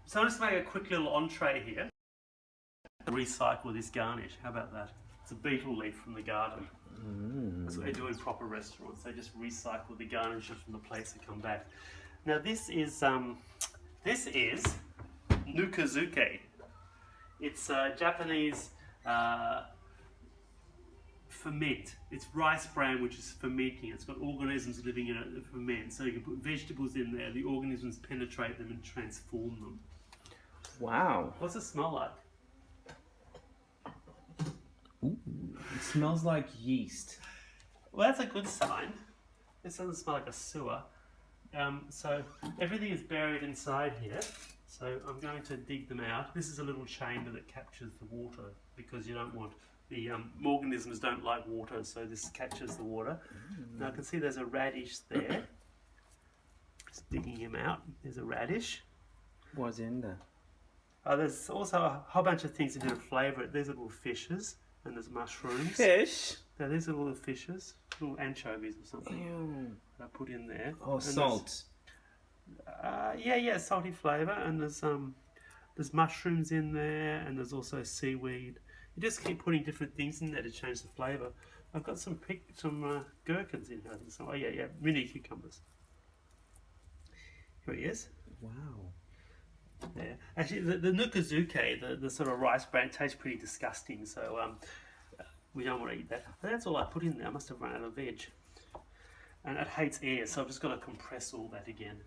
So I'll just make a quick little entree here. Recycle this garnish. How about that? It's a beetle leaf from the garden. That's what they do in proper restaurants. They just recycle the garnishes from the plates that come back. Now this is Nukazuke. It's Japanese ferment. It's rice bran which is fermenting. It's got organisms living in it that ferment. So you can put vegetables in there. The organisms penetrate them and transform them. Wow. What's it smell like? Ooh, it smells like yeast. Well, that's a good sign. This doesn't smell like a sewer. So everything is buried inside here. So I'm going to dig them out. This is a little chamber that captures the water because you don't want the organisms don't like water, so this captures the water. Now I can see there's a radish there. Just digging him out. There's a radish. What's in there? There's also a whole bunch of things to do to flavour it. There's little fishes and there's mushrooms. Fish? Now these are little fishes, little anchovies or something. Ew. That I put in there. Oh, and salt. Yeah, salty flavour, and there's mushrooms in there, and there's also seaweed. You just keep putting different things in there to change the flavour. I've got some gherkins in here. I think so. Oh yeah, mini cucumbers. Here he is. Wow. Yeah, actually, the Nukazuke, the sort of rice bran, tastes pretty disgusting. So we don't want to eat that. But that's all I put in there. I must have run out of veg, and it hates air, so I've just got to compress all that again.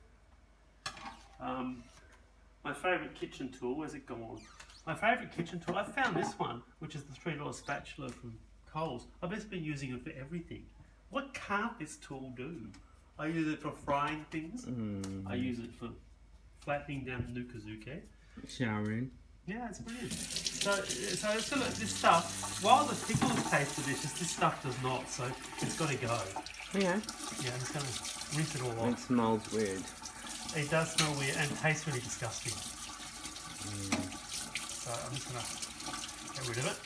My favourite kitchen tool, where's it gone? My favourite kitchen tool, I found this one, which is the $3 spatula from Coles. I've just been using it for everything. What can't this tool do? I use it for frying things. I use it for flattening down the Nukazuke. Showering. Yeah, it's brilliant. So it's got this stuff. While the pickles taste delicious, this stuff does not. So it's got to go. Yeah. Yeah, I'm just going to rinse it all off. It smells weird. It does smell weird and tastes really disgusting. So I'm just going to get rid of it.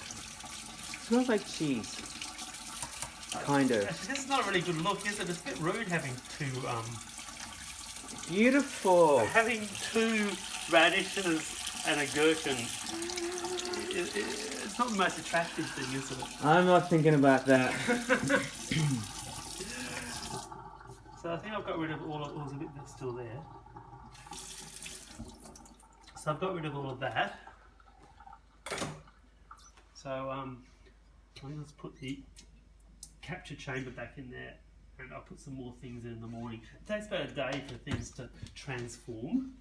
It smells like cheese. Kind of. Actually, this is not a really good look, is it? It's a bit rude having two. Beautiful. Having two radishes and a gherkin. It's not the most attractive thing, is it? I'm not thinking about that. So I think I've got rid of all of there's a bit that's still there. So I've got rid of all of that. So I'm going to put the capture chamber back in there, and I'll put some more things in the morning. It takes about a day for things to transform.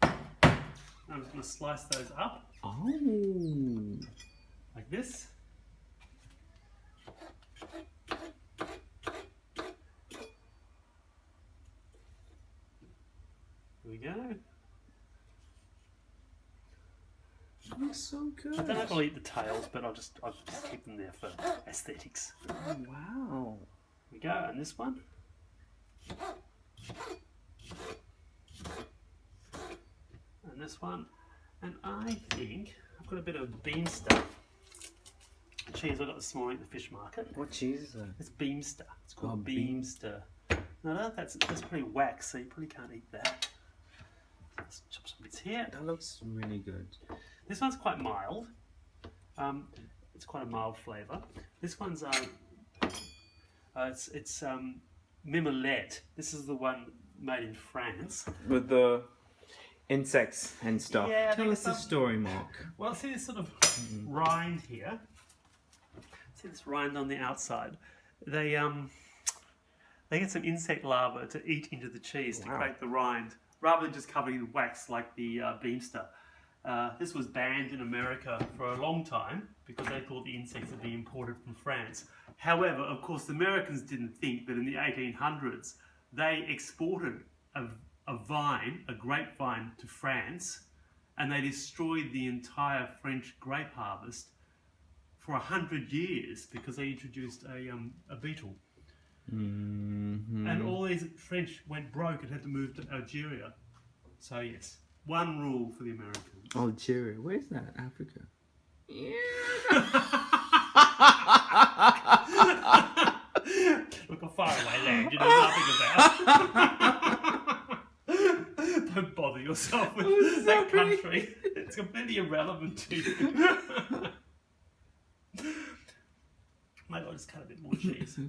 I'm just going to slice those up. Oh. Like this. Here we go. Looks so good. I don't know if I'll eat the tails, but I'll just keep them there for aesthetics. Oh, wow. Here we go, and this one. And this one. And I think I've got a bit of Beamster cheese I got this morning at the fish market. What cheese is that? It's Beamster. It's called Oh, Beamster. No, that's pretty wax, so you probably can't eat that. Let's chop some bits here. That looks really good. This one's quite mild. It's quite a mild flavour. This one's it's mimolette. This is the one made in France. With the insects and stuff. Yeah, Tell us the story, Mark. Well, see this sort of rind here. See this rind on the outside. They get some insect larvae to eat into the cheese to create the rind, rather than just covered in wax like the Beamster. This was banned in America for a long time because they thought the insects would be imported from France. However, of course, the Americans didn't think that in the 1800s they exported a grapevine to France, and they destroyed the entire French grape harvest for 100 years because they introduced a beetle. And all these French went broke and had to move to Algeria. So yes, one rule for the Americans. Algeria, where's that? Africa? Yeah. Look, a faraway land you know nothing about. Don't bother yourself with I'm that sorry. country. It's completely irrelevant to you. Maybe I'll just cut a bit more cheese.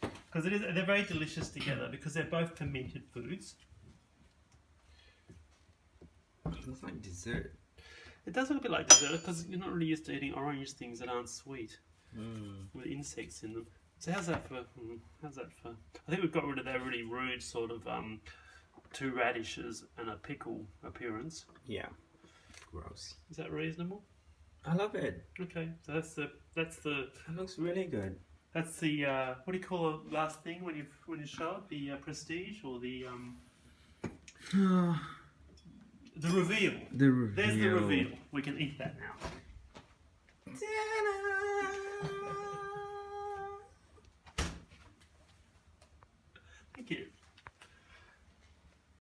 Because they're very delicious together because they're both fermented foods. It looks like dessert. It does look a bit like dessert because you're not really used to eating orange things that aren't sweet with insects in them. So how's that for? I think we've got rid of that really rude sort of 2 radishes and a pickle appearance. Yeah. Gross. Is that reasonable? I love it. Okay, so that's the It looks really good. that's the what do you call the last thing when you show it? The prestige or the reveal. The reveal. There's the reveal. We can eat that now. Ta-da!